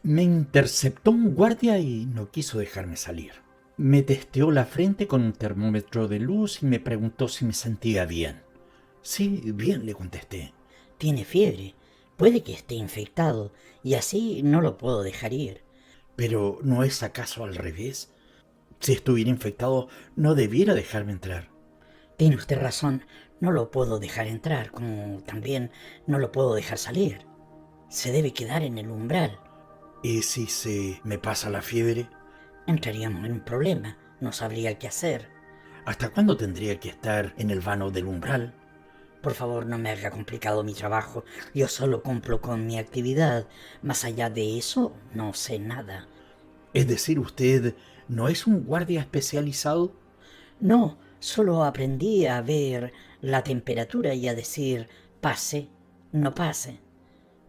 Me interceptó un guardia y no quiso dejarme salir. Me testeó la frente con un termómetro de luz y me preguntó si me sentía bien. Sí, bien, le contesté. Tiene fiebre. Puede que esté infectado y así no lo puedo dejar ir. Pero ¿no es acaso al revés? Si estuviera infectado, no debiera dejarme entrar. Tiene usted razón. No lo puedo dejar entrar, como también no lo puedo dejar salir. Se debe quedar en el umbral. ¿Y si se me pasa la fiebre? Entraríamos en un problema. No sabría qué hacer. ¿Hasta cuándo tendría que estar en el vano del umbral? Por favor, no me haga complicado mi trabajo. Yo solo cumplo con mi actividad. Más allá de eso, no sé nada. Es decir, usted no es un guardia especializado. No, solo aprendí a ver la temperatura y a decir pase, no pase.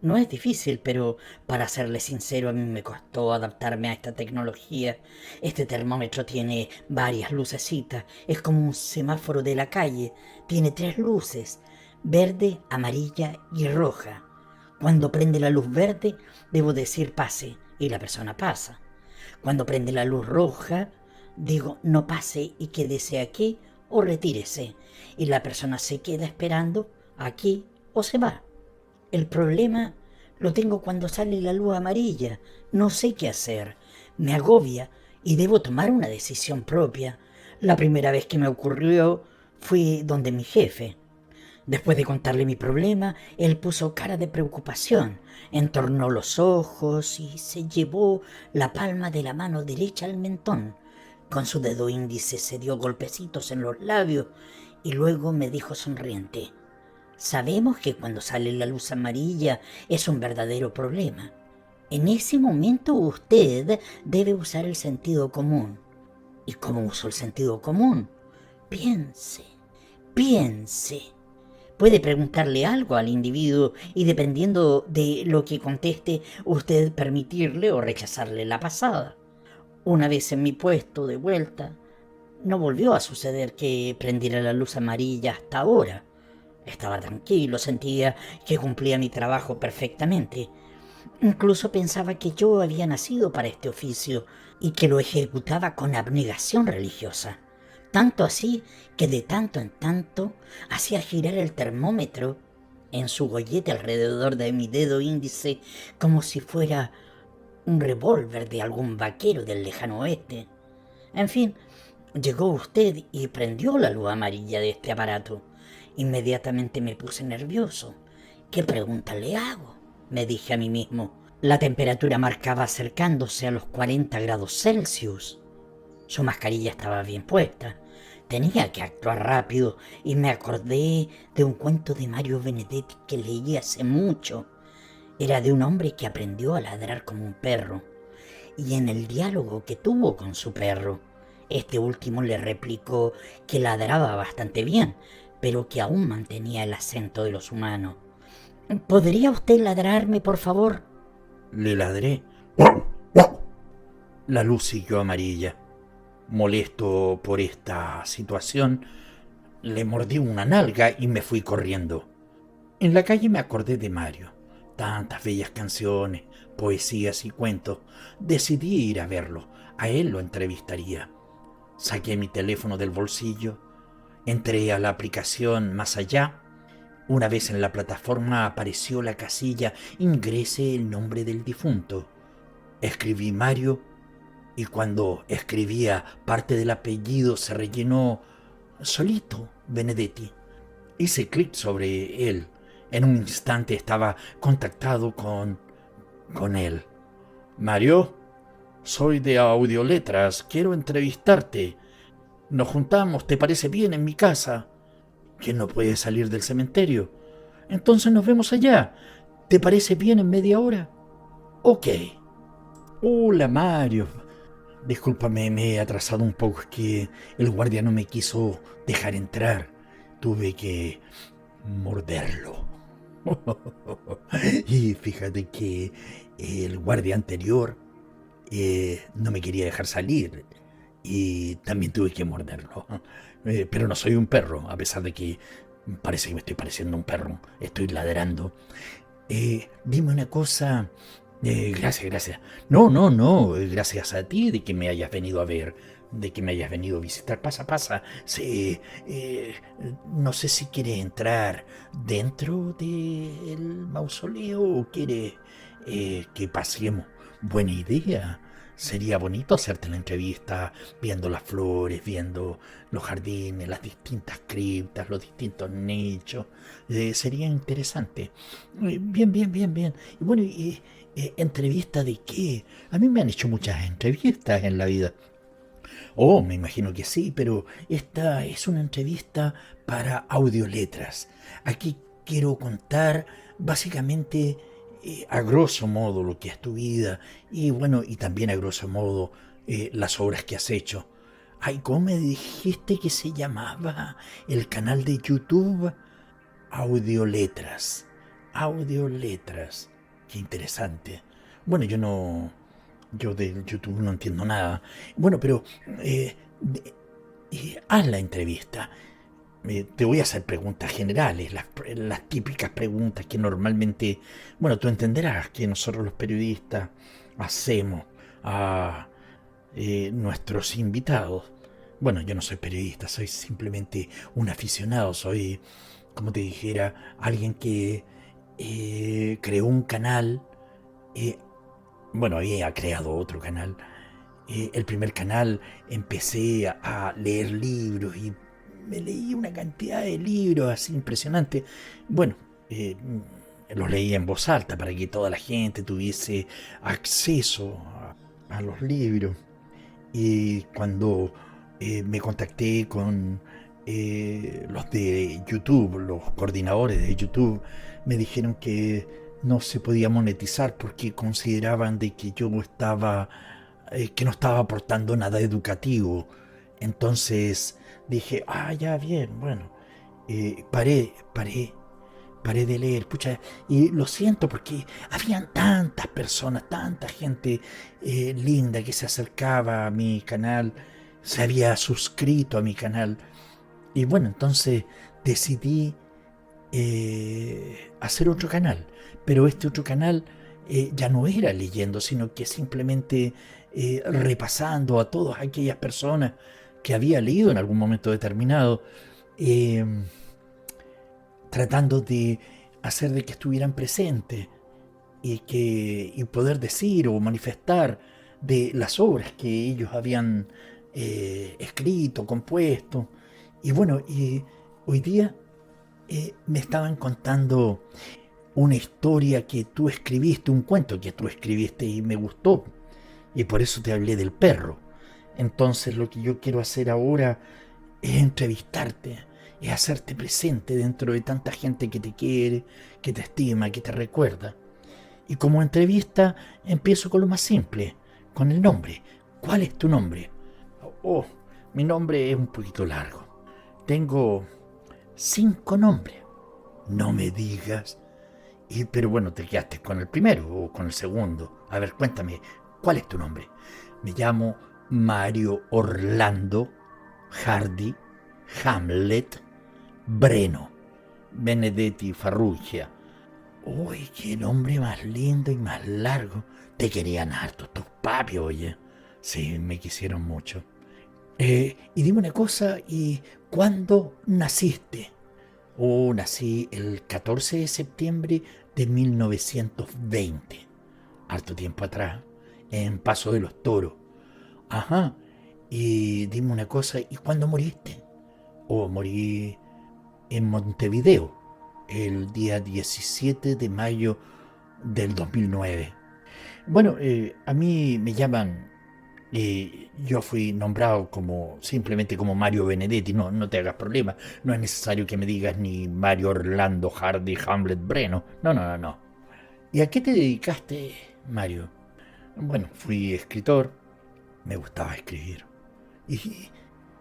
No es difícil, pero para serle sincero, a mí me costó adaptarme a esta tecnología. Este termómetro tiene varias lucecitas, es como un semáforo de la calle. Tiene tres luces, verde, amarilla y roja. Cuando prende la luz verde, debo decir pase y la persona pasa. Cuando prende la luz roja, digo no pase y quédese aquí o retírese. Y la persona se queda esperando aquí o se va. El problema lo tengo cuando sale la luz amarilla. No sé qué hacer. Me agobia y debo tomar una decisión propia. La primera vez que me ocurrió fui donde mi jefe. Después de contarle mi problema, él puso cara de preocupación, entornó los ojos y se llevó la palma de la mano derecha al mentón. Con su dedo índice se dio golpecitos en los labios y luego me dijo sonriente: sabemos que cuando sale la luz amarilla es un verdadero problema. En ese momento usted debe usar el sentido común. ¿Y cómo uso el sentido común? Piense, piense. Puede preguntarle algo al individuo y dependiendo de lo que conteste, usted permitirle o rechazarle la pasada. Una vez en mi puesto de vuelta, no volvió a suceder que prendiera la luz amarilla hasta ahora. Estaba tranquilo, sentía que cumplía mi trabajo perfectamente. Incluso pensaba que yo había nacido para este oficio y que lo ejecutaba con abnegación religiosa. Tanto así que de tanto en tanto hacía girar el termómetro en su gollete alrededor de mi dedo índice como si fuera un revólver de algún vaquero del lejano oeste. En fin, llegó usted y prendió la luz amarilla de este aparato. Inmediatamente me puse nervioso. ¿Qué pregunta le hago?, me dije a mí mismo. La temperatura marcaba acercándose a los 40 grados Celsius. Su mascarilla estaba bien puesta. Tenía que actuar rápido y me acordé de un cuento de Mario Benedetti que leí hace mucho. Era de un hombre que aprendió a ladrar como un perro. Y en el diálogo que tuvo con su perro, este último le replicó que ladraba bastante bien, pero que aún mantenía el acento de los humanos. ¿Podría usted ladrarme, por favor? Le ladré. La luz siguió amarilla. Molesto por esta situación, le mordí una nalga y me fui corriendo. En la calle me acordé de Mario. Tantas bellas canciones, poesías y cuentos. Decidí ir a verlo. A él lo entrevistaría. Saqué mi teléfono del bolsillo. Entré a la aplicación Más Allá. Una vez en la plataforma apareció la casilla Ingrese el nombre del difunto. Escribí Mario y cuando escribía parte del apellido se rellenó solito Benedetti. Hice clic sobre él. En un instante estaba contactado con él. Mario, soy de Audioletras, quiero entrevistarte. Nos juntamos, ¿te parece bien en mi casa? ¿Que no puedes salir del cementerio? Entonces nos vemos allá. ¿Te parece bien en media hora? Ok. Hola, Mario. Discúlpame, me he atrasado un poco, es que el guardia no me quiso dejar entrar. Tuve que morderlo. Y fíjate que el guardia anterior no me quería dejar salir y también tuve que morderlo. Pero no soy un perro, a pesar de que parece que me estoy pareciendo un perro. Estoy ladrando. Dime una cosa, Gracias, gracias. No, no, no. Gracias a ti de que me hayas venido a ver, de que me hayas venido a visitar. Pasa, pasa. Sí, no sé si quiere entrar dentro del mausoleo o quiere que paseemos. Buena idea. Sería bonito hacerte la entrevista viendo las flores, viendo los jardines, las distintas criptas, los distintos nichos. Sería interesante. Bien, bien, bien, bien. Y bueno, ¿entrevista de qué? A mí me han hecho muchas entrevistas en la vida. Oh, me imagino que sí, pero esta es una entrevista para audioletras. Aquí quiero contar básicamente a grosso modo lo que es tu vida y bueno, y también a grosso modo las obras que has hecho. Ay, ¿cómo me dijiste que se llamaba el canal de YouTube? Audioletras. Audioletras. Qué interesante. Bueno, yo de YouTube no entiendo nada. Bueno, pero haz la entrevista. Te voy a hacer preguntas generales, las típicas preguntas que normalmente, bueno, tú entenderás que nosotros los periodistas hacemos a nuestros invitados. Bueno, yo no soy periodista, soy simplemente un aficionado, soy, como te dijera, alguien que creó un canal, eh, bueno, había creado otro canal. El primer canal empecé a leer libros y me leí una cantidad de libros así impresionante. Bueno, los leía en voz alta para que toda la gente tuviese acceso a los libros. Y cuando me contacté con los de YouTube, los coordinadores de YouTube, me dijeron que no se podía monetizar porque consideraban de que yo estaba, que no estaba aportando nada educativo. Entonces dije, ah, ya, bien, bueno, paré de leer, pucha, y lo siento porque habían tantas personas, tanta gente linda que se acercaba a mi canal, se había suscrito a mi canal, y bueno, entonces decidí hacer otro canal, pero este otro canal ya no era leyendo, sino que simplemente repasando a todas aquellas personas que había leído en algún momento determinado. Eh, Tratando de hacer de que estuvieran presentes y poder decir o manifestar de las obras que ellos habían escrito, compuesto. Y bueno, y hoy día me estaban contando una historia que tú escribiste, un cuento que tú escribiste y me gustó. Y por eso te hablé del perro. Entonces lo que yo quiero hacer ahora es entrevistarte, es hacerte presente dentro de tanta gente que te quiere, que te estima, que te recuerda. Y como entrevista empiezo con lo más simple, con el nombre. ¿Cuál es tu nombre? Oh, mi nombre es un poquito largo. Tengo 5 nombres. No me digas. Pero bueno, te quedaste con el primero o con el segundo. A ver, cuéntame, ¿cuál es tu nombre? Me llamo Mario Orlando Hardy Hamlet Breno Benedetti Farrugia. Uy, qué nombre más lindo y más largo. Te querían harto tus papios, oye. Sí, me quisieron mucho. Y dime una cosa, ¿y cuándo naciste? Oh, nací el 14 de septiembre de 1920. Harto tiempo atrás, en Paso de los Toros. Ajá. Y dime una cosa, ¿y cuándo moriste? Oh, morí en Montevideo, el día 17 de mayo del 2009. Bueno, a mí me llaman, yo fui nombrado como simplemente como Mario Benedetti, no, no te hagas problema, no es necesario que me digas ni Mario Orlando Hardy Hamlet Breno, no, no, no, no. ¿Y a qué te dedicaste, Mario? Bueno, fui escritor, me gustaba escribir. Y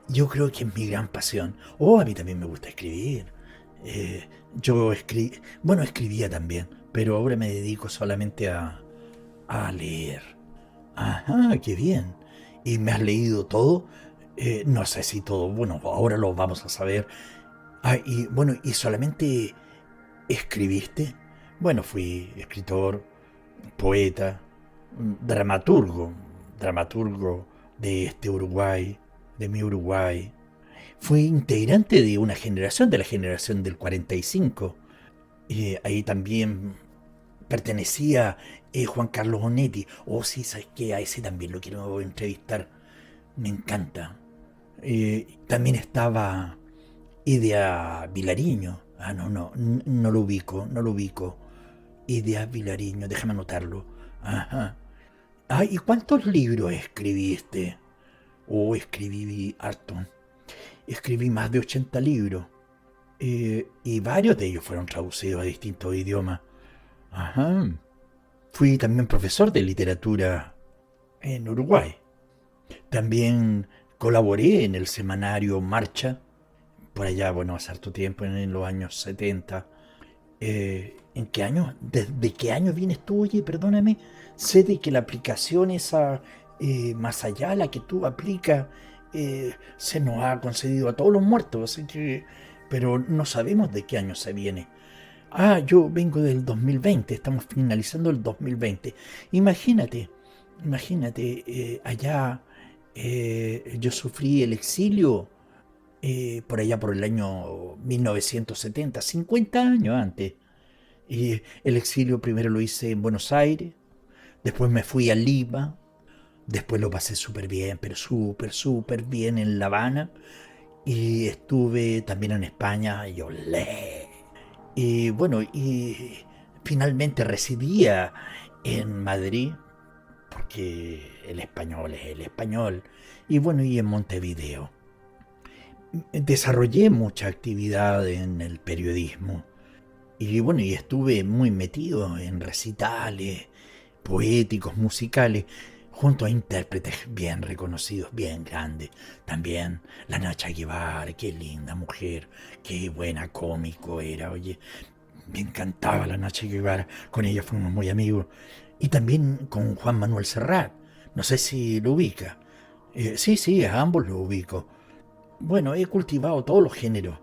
yo creo que es mi gran pasión. Oh, a mí también me gusta escribir. Bueno, escribía también, pero ahora me dedico solamente a leer. Ajá, qué bien. ¿Y me has leído todo? No sé si todo. Bueno, ahora lo vamos a saber. Ah, y bueno, ¿y solamente escribiste? Bueno, fui escritor, poeta, dramaturgo, dramaturgo de este Uruguay, de mi Uruguay. Fue integrante de una generación, de la generación del 45. Ahí también pertenecía Juan Carlos Onetti. Oh, sí, ¿sabes qué? A ese también lo quiero entrevistar. Me encanta. También estaba Idea Vilariño. Ah, no lo ubico, no lo ubico. Idea Vilariño, déjame anotarlo. Ajá. Ah, ¿y cuántos libros escribiste? Oh, escribí harto. Escribí más de 80 libros. Y varios de ellos fueron traducidos a distintos idiomas. Ajá. Fui también profesor de literatura en Uruguay. También colaboré en el semanario Marcha, por allá, bueno, hace harto tiempo, en los años 70. ¿En qué año? ¿De qué año vienes tú? Oye, perdóname. Sé de que la aplicación esa, más allá, la que tú aplicas, se nos ha concedido a todos los muertos, así que, pero no sabemos de qué año se viene. Ah, yo vengo del 2020, estamos finalizando el 2020. Imagínate, imagínate, allá yo sufrí el exilio por allá por el año 1970, 50 años antes. Y el exilio primero lo hice en Buenos Aires, después me fui a Lima, después lo pasé súper bien, pero súper bien en La Habana. Y estuve también en España y olé. Y bueno, y finalmente residía en Madrid, porque el español es el español. Y bueno, y en Montevideo. Desarrollé mucha actividad en el periodismo. Y bueno, y estuve muy metido en recitales poéticos, musicales, junto a intérpretes bien reconocidos, bien grandes. También la Nacha Guevara, qué linda mujer, qué buena cómico era, oye. Me encantaba la Nacha Guevara, con ella fuimos muy amigos. Y también con Juan Manuel Serrat, no sé si lo ubica. Sí, a ambos lo ubico. Bueno, he cultivado todos los géneros.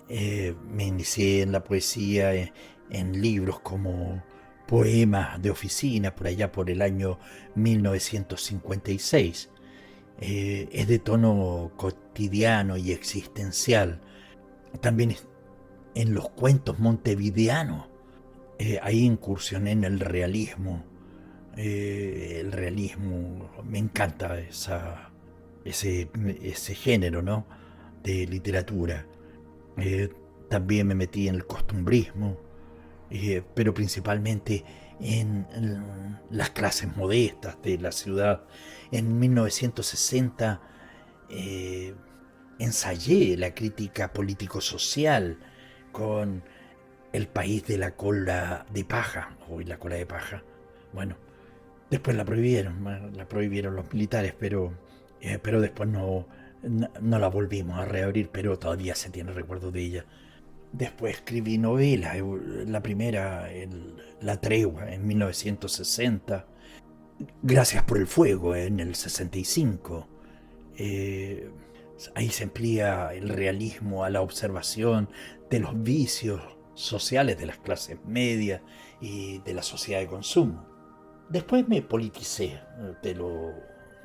Me inicié en la poesía, en libros como Poemas de Oficina, por allá por el año 1956. Es de tono cotidiano y existencial. También en los cuentos montevideanos. Ahí incursioné en el realismo, me encanta ese género, ¿no? De literatura. Eh, También me metí en el costumbrismo, pero principalmente en las clases modestas de la ciudad. En 1960 eh, ensayé la crítica político-social con El país de la cola de paja, hoy la cola de paja. Bueno, después la prohibieron los militares, pero después no la volvimos a reabrir, pero todavía se tiene recuerdo de ella. Después escribí novelas, la primera, La Tregua, en 1960, Gracias por el Fuego, en el 65. Eh, Ahí se emplea el realismo a la observación de los vicios sociales de las clases medias y de la sociedad de consumo. Después me politicé, te lo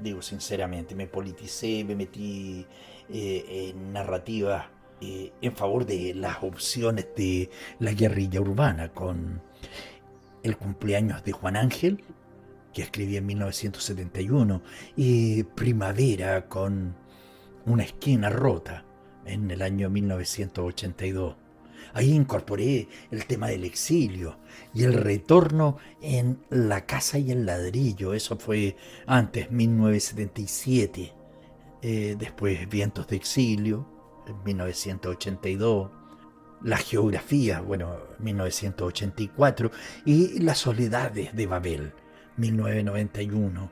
digo sinceramente, me politicé, me metí en narrativas en favor de las opciones de la guerrilla urbana, con El cumpleaños de Juan Ángel, que escribí en 1971, y Primavera con Una esquina rota, en el año 1982. Ahí incorporé el tema del exilio y el retorno en La casa y el ladrillo. Eso fue antes, 1977. Después Vientos de exilio, en 1982. La geografía, bueno, 1984. Y Las soledades de Babel, 1991.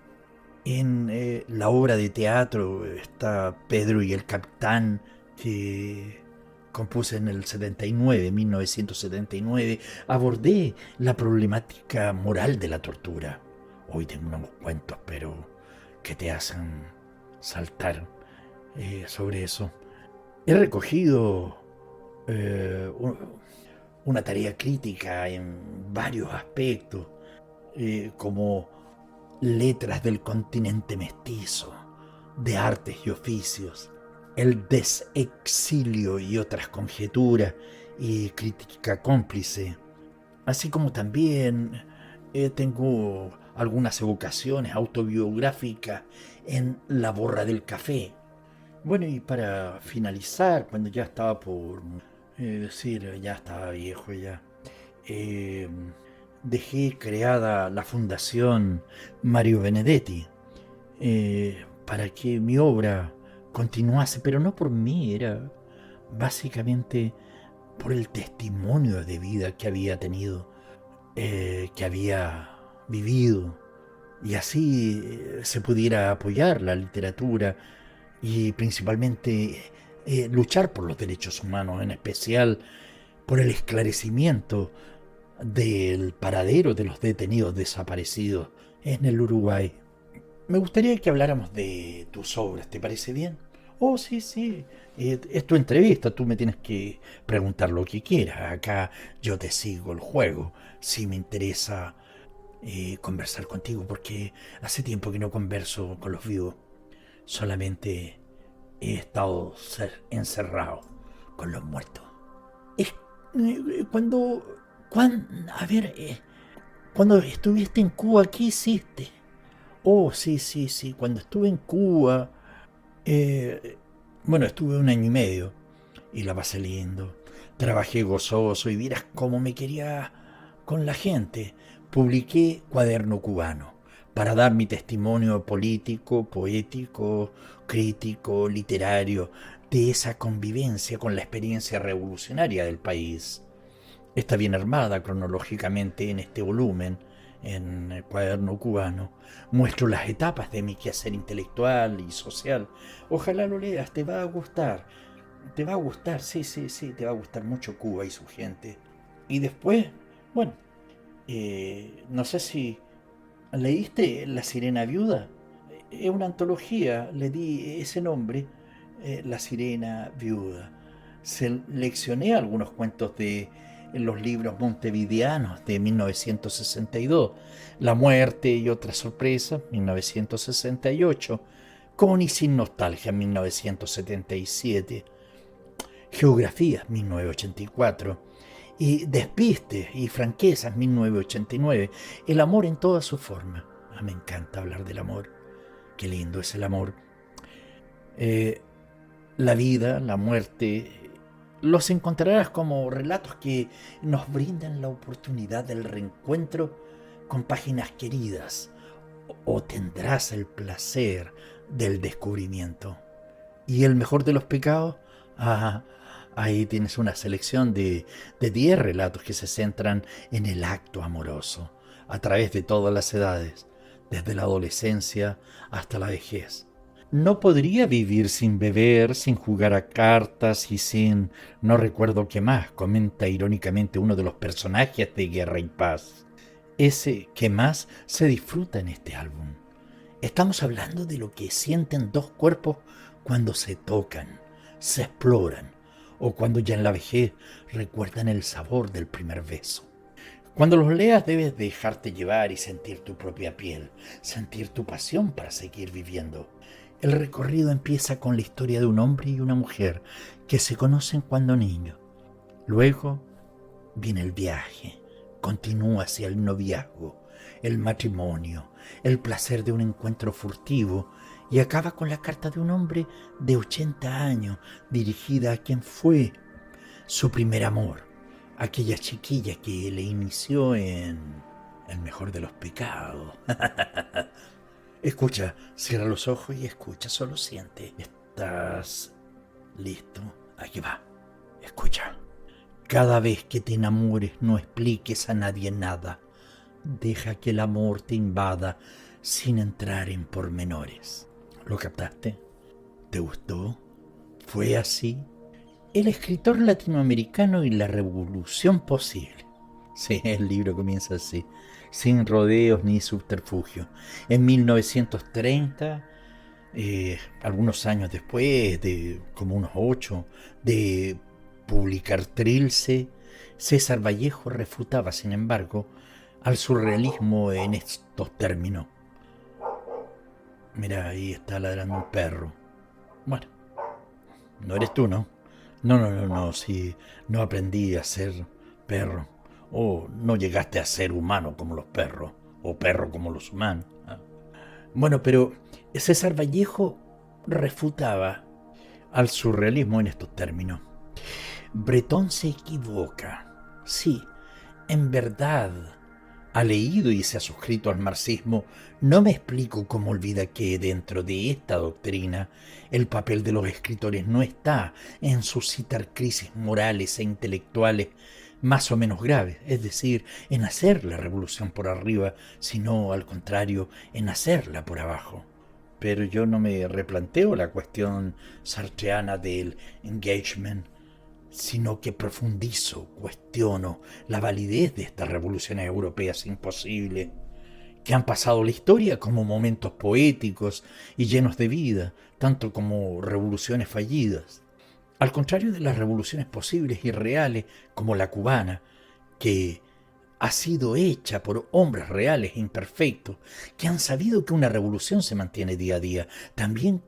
En la obra de teatro está Pedro y el Capitán, que compuse en el 79, 1979. Abordé la problemática moral de la tortura. Hoy tengo unos cuentos, pero que te hacen saltar sobre eso. He recogido una tarea crítica en varios aspectos. como letras del continente mestizo, de artes y oficios, el desexilio y otras conjeturas y crítica cómplice, así como también tengo algunas evocaciones autobiográficas en La borra del café. Bueno, y para finalizar, cuando ya estaba por decir, ya estaba viejo ya, eh, dejé creada la Fundación Mario Benedetti, para que mi obra continuase, pero no por mí, era básicamente por el testimonio de vida que había tenido, que había vivido, y así se pudiera apoyar la literatura y principalmente luchar por los derechos humanos, en especial por el esclarecimiento del paradero de los detenidos desaparecidos en el Uruguay. Me gustaría que habláramos de tus obras, ¿te parece bien? Oh, sí, sí. Es tu entrevista, tú me tienes que preguntar lo que quieras. Acá yo te sigo el juego. Si me interesa conversar contigo, porque hace tiempo que no converso con los vivos. Solamente he estado encerrado con los muertos. Es a ver, cuando estuviste en Cuba, ¿qué hiciste? Oh, sí, sí, sí. Cuando estuve en Cuba, eh, bueno, estuve 1 año y medio y la pasé lindo. Trabajé gozoso y vieras cómo me quería con la gente. Publiqué Cuaderno Cubano para dar mi testimonio político, poético, crítico, literario de esa convivencia con la experiencia revolucionaria del país. Está bien armada cronológicamente en este volumen, en el Cuaderno Cubano. Muestro las etapas de mi quehacer intelectual y social. Ojalá lo leas, te va a gustar. Te va a gustar, sí, sí, sí, te va a gustar mucho Cuba y su gente. Y después, bueno, no sé si leíste La Sirena Viuda. Es una antología, le di ese nombre, La Sirena Viuda. Seleccioné algunos cuentos de los libros montevideanos de 1962, La Muerte y otras sorpresas, 1968, Con y sin nostalgia, 1977, Geografía, 1984, y Despiste y Franquezas, 1989, El amor en toda su forma. Ah, me encanta hablar del amor, qué lindo es el amor. Eh, la vida, la muerte, los encontrarás como relatos que nos brindan la oportunidad del reencuentro con páginas queridas, o tendrás el placer del descubrimiento. ¿Y el mejor de los pecados? Ah, ahí tienes una selección de 10 relatos que se centran en el acto amoroso, a través de todas las edades, desde la adolescencia hasta la vejez. No podría vivir sin beber, sin jugar a cartas y sin... no recuerdo qué más, comenta irónicamente uno de los personajes de Guerra y Paz. Ese que más se disfruta en este álbum. Estamos hablando de lo que sienten dos cuerpos cuando se tocan, se exploran, o cuando ya en la vejez recuerdan el sabor del primer beso. Cuando los leas debes dejarte llevar y sentir tu propia piel, sentir tu pasión para seguir viviendo. El recorrido empieza con la historia de un hombre y una mujer que se conocen cuando niños. Luego viene el viaje, continúa hacia el noviazgo, el matrimonio, el placer de un encuentro furtivo y acaba con la carta de un hombre de 80 años dirigida a quien fue su primer amor, aquella chiquilla que le inició en el mejor de los pecados. Escucha, cierra los ojos y escucha, solo siente. ¿Estás listo? Aquí va. Escucha. Cada vez que te enamores no expliques a nadie nada. Deja que el amor te invada sin entrar en pormenores. ¿Lo captaste? ¿Te gustó? ¿Fue así? El escritor latinoamericano y la revolución posible. Sí, el libro comienza así, sin rodeos ni subterfugio. En 1930, algunos años después, de como unos 8, de publicar Trilce, César Vallejo refutaba, sin embargo, al surrealismo en estos términos. Mira, ahí está ladrando un perro. Bueno, no eres tú, ¿no? No, si no aprendí a ser perro. O no llegaste a ser humano como los perros, o perro como los humanos. Bueno, pero César Vallejo refutaba al surrealismo en estos términos. Breton se equivoca. Sí, en verdad ha leído y se ha suscrito al marxismo. No me explico cómo olvida que dentro de esta doctrina el papel de los escritores no está en suscitar crisis morales e intelectuales más o menos graves, es decir, en hacer la revolución por arriba, sino al contrario, en hacerla por abajo. Pero yo no me replanteo la cuestión sartreana del engagement, sino que profundizo, cuestiono la validez de estas revoluciones europeas imposibles, que han pasado la historia como momentos poéticos y llenos de vida, tanto como revoluciones fallidas. Al contrario de las revoluciones posibles y reales, como la cubana, que ha sido hecha por hombres reales e imperfectos, que han sabido que una revolución se mantiene día a día. También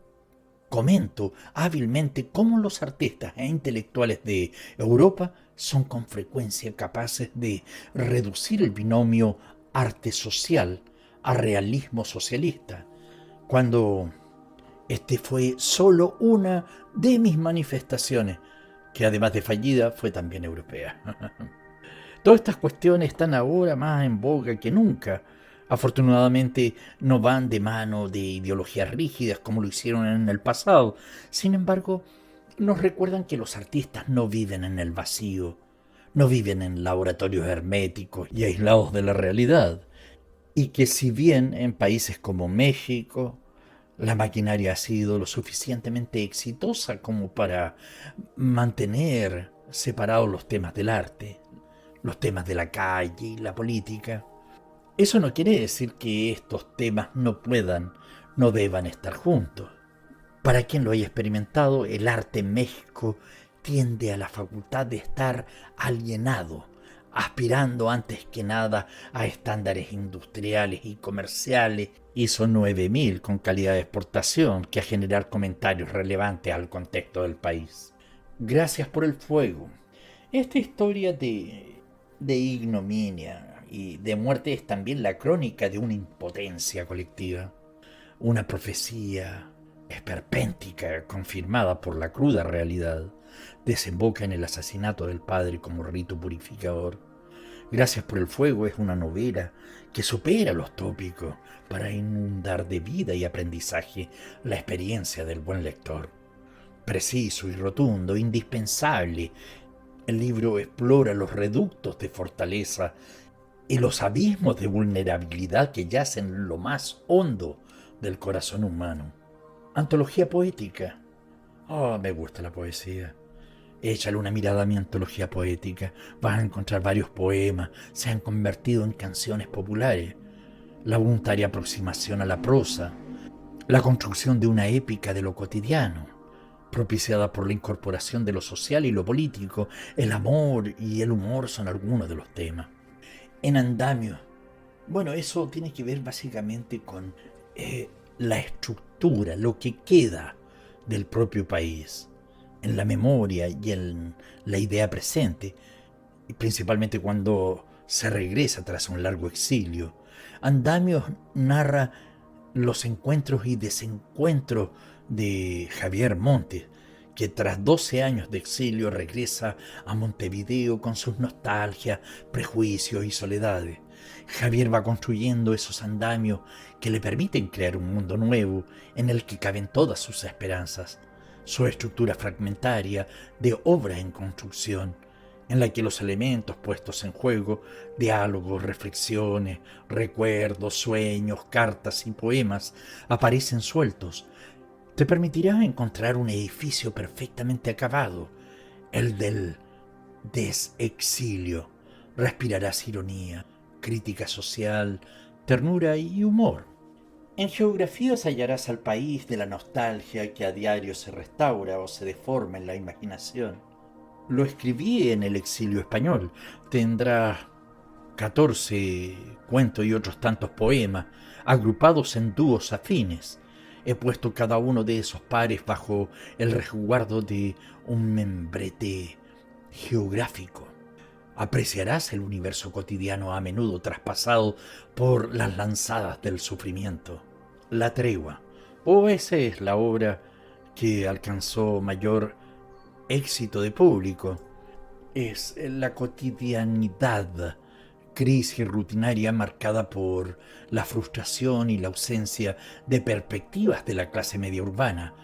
comento hábilmente cómo los artistas e intelectuales de Europa son con frecuencia capaces de reducir el binomio arte social a realismo socialista, cuando este fue solo una de mis manifestaciones, que además de fallida fue también europea. Todas estas cuestiones están ahora más en boga que nunca. Afortunadamente no van de mano de ideologías rígidas como lo hicieron en el pasado. Sin embargo, nos recuerdan que los artistas no viven en el vacío, no viven en laboratorios herméticos y aislados de la realidad. Y que si bien en países como México la maquinaria ha sido lo suficientemente exitosa como para mantener separados los temas del arte, los temas de la calle y la política, eso no quiere decir que estos temas no puedan, no deban estar juntos. Para quien lo haya experimentado, el arte en México tiende a la facultad de estar alienado, aspirando antes que nada a estándares industriales y comerciales ISO 9000 con calidad de exportación que a generar comentarios relevantes al contexto del país. Gracias por el fuego. Esta historia de ignominia y de muerte es también la crónica de una impotencia colectiva, una profecía esperpéntica confirmada por la cruda realidad. Desemboca en el asesinato del padre como rito purificador. Gracias por el fuego es una novela que supera los tópicos para inundar de vida y aprendizaje la experiencia del buen lector. Preciso y rotundo, indispensable, el libro explora los reductos de fortaleza y los abismos de vulnerabilidad que yacen en lo más hondo del corazón humano. Antología poética. Oh, me gusta la poesía. Échale una mirada a mi antología poética. Vas a encontrar varios poemas. Se han convertido en canciones populares. La voluntaria aproximación a la prosa. La construcción de una épica de lo cotidiano, propiciada por la incorporación de lo social y lo político. El amor y el humor son algunos de los temas. En andamio. Bueno, eso tiene que ver básicamente con la estructura, lo que queda del propio país, en la memoria y en la idea presente, y principalmente cuando se regresa tras un largo exilio. Andamios narra los encuentros y desencuentros de Javier Montes, que tras 12 años de exilio regresa a Montevideo con sus nostalgias, prejuicios y soledades. Javier va construyendo esos andamios que le permiten crear un mundo nuevo en el que caben todas sus esperanzas, su estructura fragmentaria de obra en construcción, en la que los elementos puestos en juego, diálogos, reflexiones, recuerdos, sueños, cartas y poemas, aparecen sueltos, te permitirá encontrar un edificio perfectamente acabado, el del desexilio. Respirarás ironía, crítica social, ternura y humor. En geografías hallarás al país de la nostalgia que a diario se restaura o se deforma en la imaginación. Lo escribí en el exilio español. Tendrás 14 cuentos y otros tantos poemas, agrupados en dúos afines. He puesto cada uno de esos pares bajo el resguardo de un membrete geográfico. Apreciarás el universo cotidiano a menudo traspasado por las lanzadas del sufrimiento. La tregua, esa es la obra que alcanzó mayor éxito de público. Es la cotidianidad, crisis rutinaria marcada por la frustración y la ausencia de perspectivas de la clase media urbana.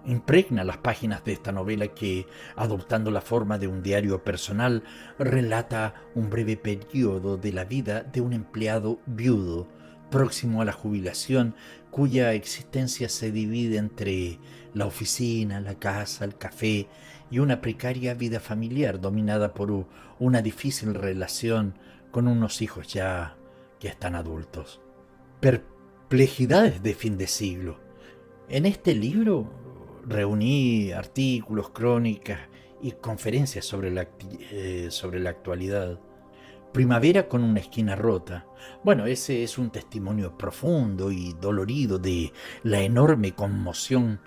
Impregna las páginas de esta novela que, adoptando la forma de un diario personal, relata un breve periodo de la vida de un empleado viudo, próximo a la jubilación, cuya existencia se divide entre la oficina, la casa, el café y una precaria vida familiar dominada por una difícil relación con unos hijos ya que están adultos. Perplejidades de fin de siglo. En este libro reuní artículos, crónicas y conferencias sobre la actualidad. Primavera con una esquina rota. Bueno, ese es un testimonio profundo y dolorido de la enorme conmoción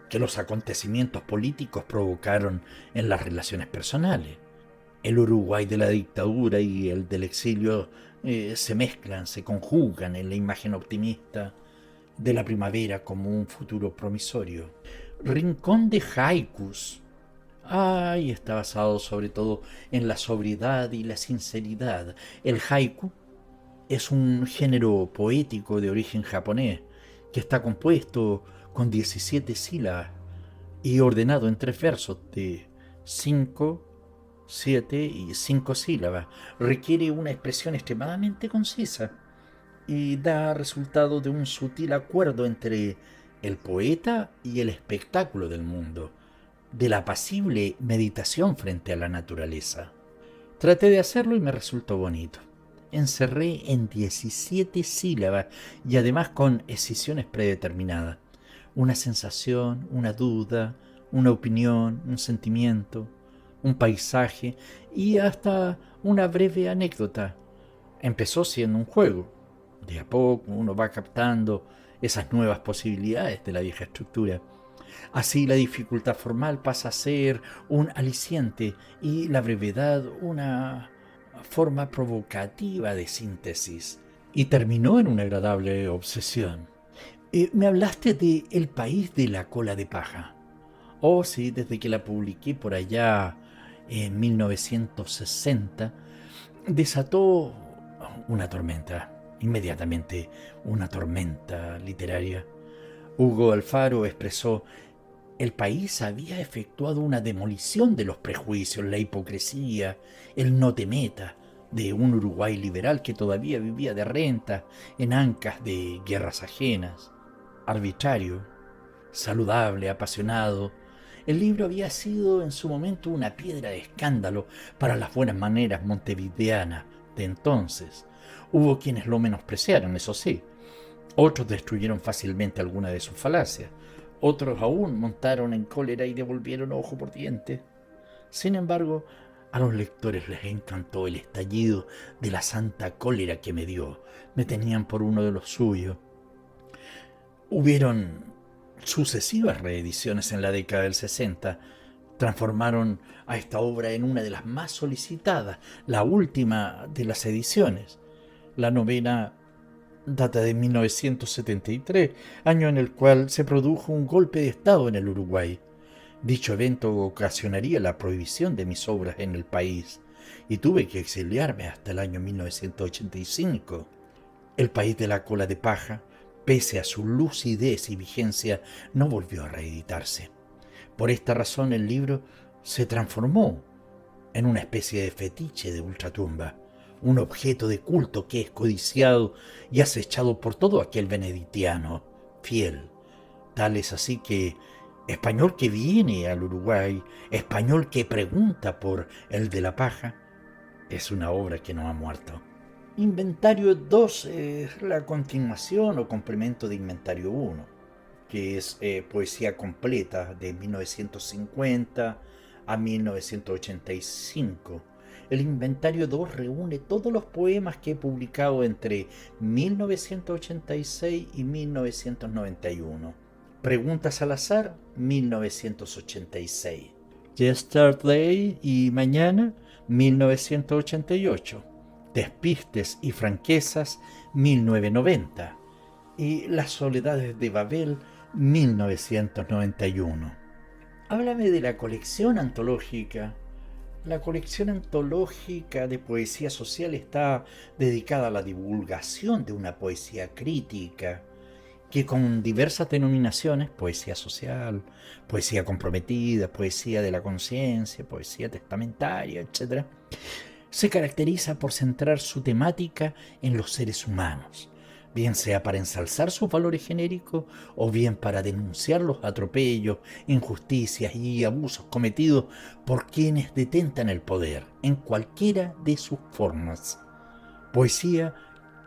que los acontecimientos políticos provocaron en las relaciones personales. El Uruguay de la dictadura y el del exilio se mezclan, se conjugan en la imagen optimista de la primavera como un futuro promisorio. Rincón de haikus. Y está basado sobre todo en la sobriedad y la sinceridad. El haiku es un género poético de origen japonés que está compuesto con 17 sílabas y ordenado en 3 versos de 5, 7 y 5 sílabas. Requiere una expresión extremadamente concisa y da resultado de un sutil acuerdo entre el poeta y el espectáculo del mundo, de la apacible meditación frente a la naturaleza. Traté de hacerlo y me resultó bonito. Encerré en 17 sílabas y además con escisiones predeterminadas. Una sensación, una duda, una opinión, un sentimiento, un paisaje y hasta una breve anécdota. Empezó siendo un juego. De a poco uno va captando esas nuevas posibilidades de la vieja estructura. Así la dificultad formal pasa a ser un aliciente y la brevedad una forma provocativa de síntesis. Y terminó en una agradable obsesión. Me hablaste de El país de la cola de paja. Oh, sí, desde que la publiqué por allá en 1960, desató una tormenta, inmediatamente una tormenta literaria. Hugo Alfaro expresó: el país había efectuado una demolición de los prejuicios, la hipocresía, el no te meta de un Uruguay liberal que todavía vivía de renta en ancas de guerras ajenas. Arbitrario, saludable, apasionado, el libro había sido en su momento una piedra de escándalo para las buenas maneras montevideanas de entonces. Hubo quienes lo menospreciaron, eso sí. Otros destruyeron fácilmente alguna de sus falacias. Otros aún montaron en cólera y devolvieron ojo por diente. Sin embargo, a los lectores les encantó el estallido de la santa cólera que me dio. Me tenían por uno de los suyos. Hubieron sucesivas reediciones en la década del 60. Transformaron a esta obra en una de las más solicitadas, la última de las ediciones. La novena data de 1973, año en el cual se produjo un golpe de Estado en el Uruguay. Dicho evento ocasionaría la prohibición de mis obras en el país y tuve que exiliarme hasta el año 1985. El país de la cola de paja, pese a su lucidez y vigencia, no volvió a reeditarse. Por esta razón el libro se transformó en una especie de fetiche de ultratumba, un objeto de culto que es codiciado y acechado por todo aquel benedictiano fiel. Tal es así que español que viene al Uruguay, español que pregunta por el de la paja, es una obra que no ha muerto. Inventario 2 es la continuación o complemento de Inventario 1, que es poesía completa de 1950 a 1985. El Inventario 2 reúne todos los poemas que he publicado entre 1986 y 1991. Preguntas al azar, 1986. Yesterday y Mañana, 1988. Despistes y Franquezas, 1990. Y Las Soledades de Babel, 1991. Háblame de la colección antológica. La colección antológica de poesía social está dedicada a la divulgación de una poesía crítica, que con diversas denominaciones, poesía social, poesía comprometida, poesía de la conciencia, poesía testamentaria, etc., se caracteriza por centrar su temática en los seres humanos, bien sea para ensalzar sus valores genéricos o bien para denunciar los atropellos, injusticias y abusos cometidos por quienes detentan el poder, en cualquiera de sus formas. Poesía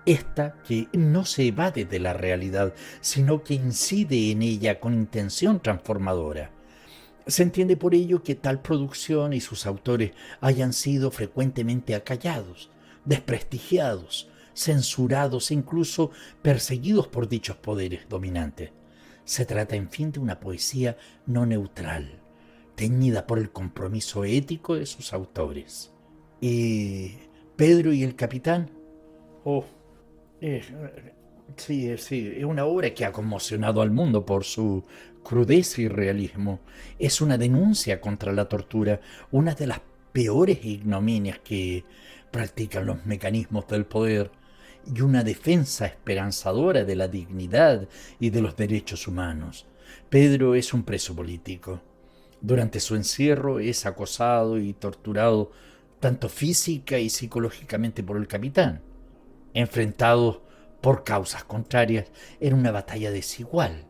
esta que no se evade de la realidad, sino que incide en ella con intención transformadora. Se entiende por ello que tal producción y sus autores hayan sido frecuentemente acallados, desprestigiados, censurados e incluso perseguidos por dichos poderes dominantes. Se trata, en fin, de una poesía no neutral, teñida por el compromiso ético de sus autores. Y Pedro y el Capitán, sí, es una obra que ha conmocionado al mundo por su crudeza y realismo. Es una denuncia contra la tortura, una de las peores ignominias que practican los mecanismos del poder, y una defensa esperanzadora de la dignidad y de los derechos humanos. Pedro es un preso político. Durante su encierro es acosado y torturado tanto física y psicológicamente por el capitán, enfrentados por causas contrarias en una batalla desigual.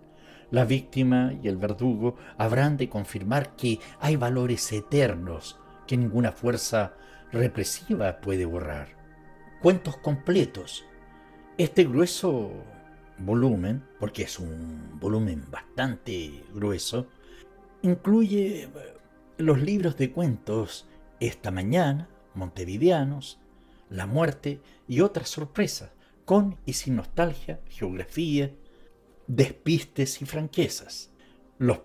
La víctima y el verdugo habrán de confirmar que hay valores eternos que ninguna fuerza represiva puede borrar. Cuentos completos. Este grueso volumen, porque es un volumen bastante grueso, incluye los libros de cuentos Esta Mañana, Montevideanos, La Muerte y otras sorpresas, con y sin nostalgia, geografía, despistes y franquezas. Los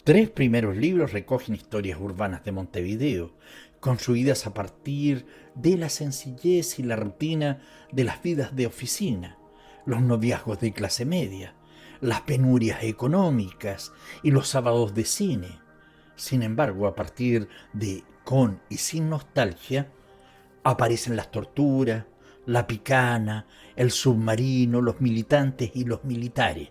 3 primeros libros recogen historias urbanas de Montevideo, construidas a partir de la sencillez y la rutina de las vidas de oficina, los noviazgos de clase media, las penurias económicas y los sábados de cine. Sin embargo, a partir de Con y sin nostalgia, aparecen las torturas, la picana, el submarino, los militantes y los militares,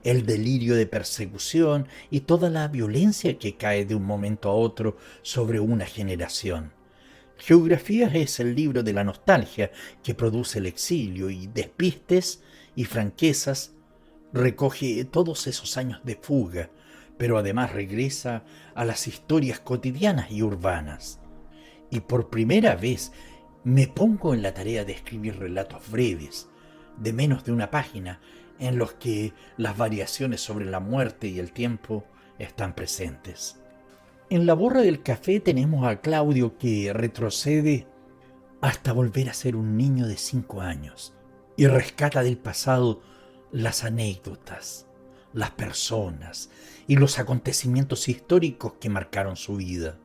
el delirio de persecución y toda la violencia que cae de un momento a otro sobre una generación. Geografías es el libro de la nostalgia que produce el exilio, y Despistes y Franquezas recoge todos esos años de fuga, pero además regresa a las historias cotidianas y urbanas. Y por primera vez me pongo en la tarea de escribir relatos breves, de menos de una página, en los que las variaciones sobre la muerte y el tiempo están presentes. En La Borra del Café tenemos a Claudio, que retrocede hasta volver a ser un niño de 5 años y rescata del pasado las anécdotas, las personas y los acontecimientos históricos que marcaron su vida.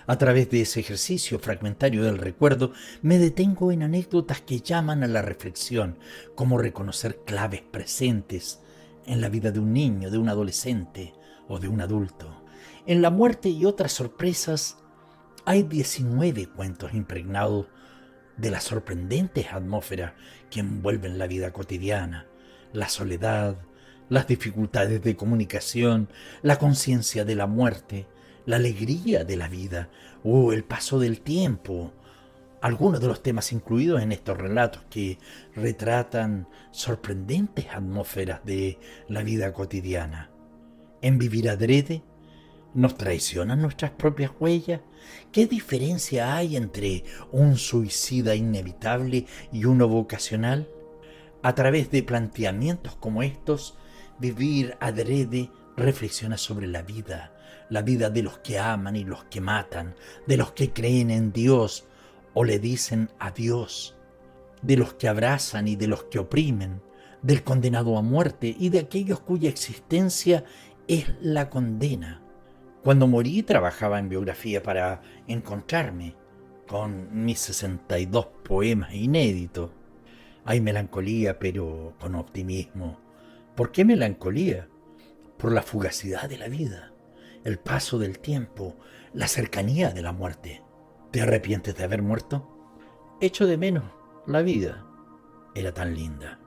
A través de ese ejercicio fragmentario del recuerdo, me detengo en anécdotas que llaman a la reflexión, como reconocer claves presentes en la vida de un niño, de un adolescente o de un adulto. En La Muerte y otras sorpresas hay 19 cuentos impregnados de las sorprendentes atmósferas que envuelven la vida cotidiana, la soledad, las dificultades de comunicación, la conciencia de la muerte, la alegría de la vida o el paso del tiempo. Algunos de los temas incluidos en estos relatos que retratan sorprendentes atmósferas de la vida cotidiana. En Vivir Adrede, ¿nos traicionan nuestras propias huellas? ¿Qué diferencia hay entre un suicida inevitable y uno vocacional? A través de planteamientos como estos, Vivir Adrede reflexiona sobre la vida de los que aman y los que matan, de los que creen en Dios o le dicen adiós, de los que abrazan y de los que oprimen, del condenado a muerte y de aquellos cuya existencia es la condena. Cuando morí trabajaba en biografía para encontrarme con mis 62 poemas inéditos. Hay melancolía, pero con optimismo. ¿Por qué melancolía? Por la fugacidad de la vida, el paso del tiempo, la cercanía de la muerte. ¿Te arrepientes de haber muerto? Echo de menos la vida. Era tan linda.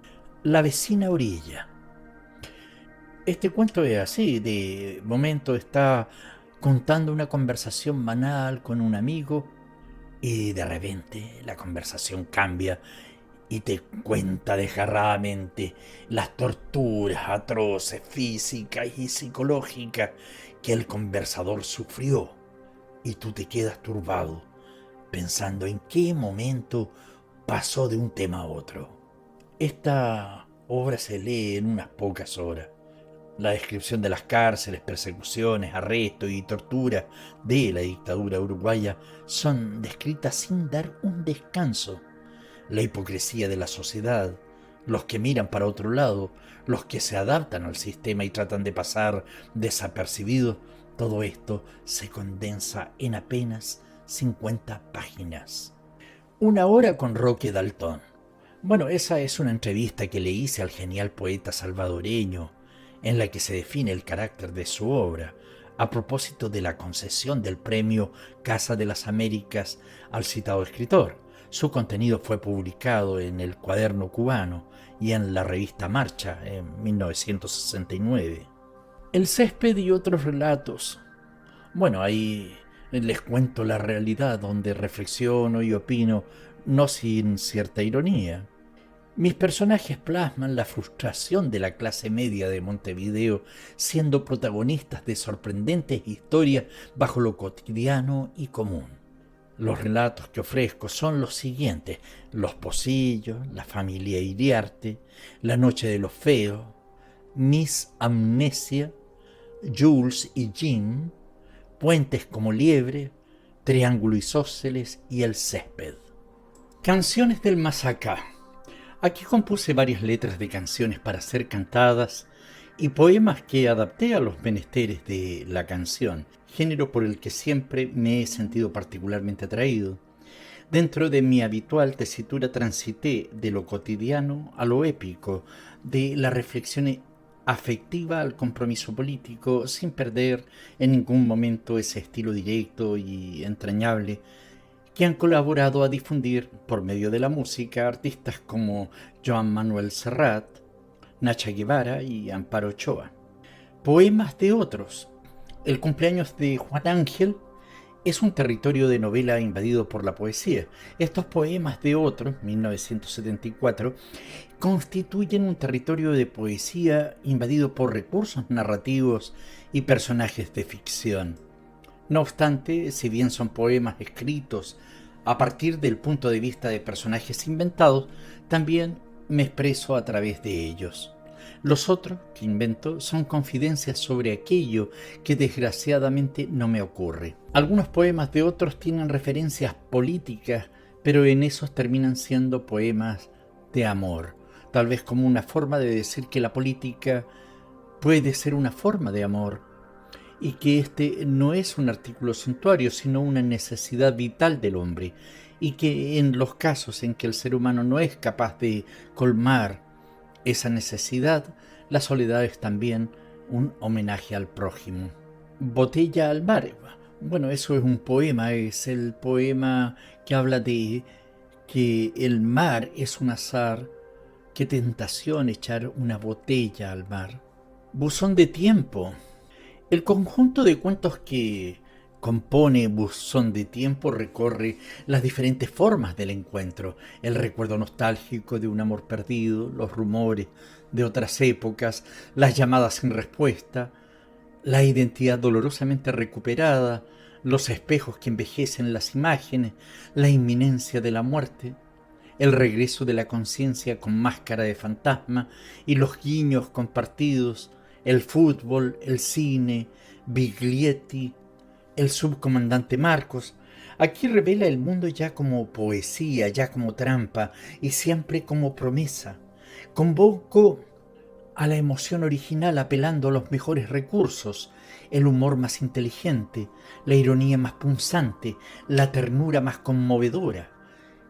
La vecina orilla. Este cuento es así, de momento está contando una conversación banal con un amigo y de repente la conversación cambia y te cuenta desgarradamente las torturas atroces físicas y psicológicas que el conversador sufrió, y tú te quedas turbado pensando en qué momento pasó de un tema a otro. Esta obra se lee en unas pocas horas. La descripción de las cárceles, persecuciones, arrestos y torturas de la dictadura uruguaya son descritas sin dar un descanso. La hipocresía de la sociedad, los que miran para otro lado, los que se adaptan al sistema y tratan de pasar desapercibidos, todo esto se condensa en apenas 50 páginas. Una hora con Roque Dalton. Bueno, esa es una entrevista que le hice al genial poeta salvadoreño, en la que se define el carácter de su obra, a propósito de la concesión del premio Casa de las Américas al citado escritor. Su contenido fue publicado en el Cuaderno Cubano y en la revista Marcha en 1969. El césped y otros relatos. Bueno, ahí les cuento la realidad donde reflexiono y opino, no sin cierta ironía. Mis personajes plasman la frustración de la clase media de Montevideo, siendo protagonistas de sorprendentes historias bajo lo cotidiano y común. Los relatos que ofrezco son los siguientes: Los Pocillos, La familia Iriarte, La noche de los feos, Miss Amnesia, Jules y Jean, Puentes como liebre, Triángulo Isósceles y El césped. Canciones del Masacá. Aquí compuse varias letras de canciones para ser cantadas y poemas que adapté a los menesteres de la canción, género por el que siempre me he sentido particularmente atraído. Dentro de mi habitual tesitura transité de lo cotidiano a lo épico, de la reflexión afectiva al compromiso político, sin perder en ningún momento ese estilo directo y entrañable que han colaborado a difundir por medio de la música artistas como Joan Manuel Serrat, Nacha Guevara y Amparo Ochoa. Poemas de otros. El cumpleaños de Juan Ángel es un territorio de novela invadido por la poesía. Estos poemas de otros, 1974, constituyen un territorio de poesía invadido por recursos narrativos y personajes de ficción. No obstante, si bien son poemas escritos a partir del punto de vista de personajes inventados, también me expreso a través de ellos. Los otros que invento son confidencias sobre aquello que desgraciadamente no me ocurre. Algunos poemas de otros tienen referencias políticas, pero en esos terminan siendo poemas de amor, tal vez como una forma de decir que la política puede ser una forma de amor, y que este no es un artículo suntuario, sino una necesidad vital del hombre, y que en los casos en que el ser humano no es capaz de colmar esa necesidad, la soledad es también un homenaje al prójimo. Botella al mar. Bueno, eso es un poema, es el poema que habla de que el mar es un azar. Qué tentación echar una botella al mar. Buzón de tiempo. El conjunto de cuentos que compone Buzón de tiempo recorre las diferentes formas del encuentro, el recuerdo nostálgico de un amor perdido, los rumores de otras épocas, las llamadas sin respuesta, la identidad dolorosamente recuperada, los espejos que envejecen las imágenes, la inminencia de la muerte, el regreso de la conciencia con máscara de fantasma y los guiños compartidos, el fútbol, el cine, Biglietti, el subcomandante Marcos. Aquí revela el mundo ya como poesía, ya como trampa y siempre como promesa. Convoco a la emoción original apelando a los mejores recursos, el humor más inteligente, la ironía más punzante, la ternura más conmovedora.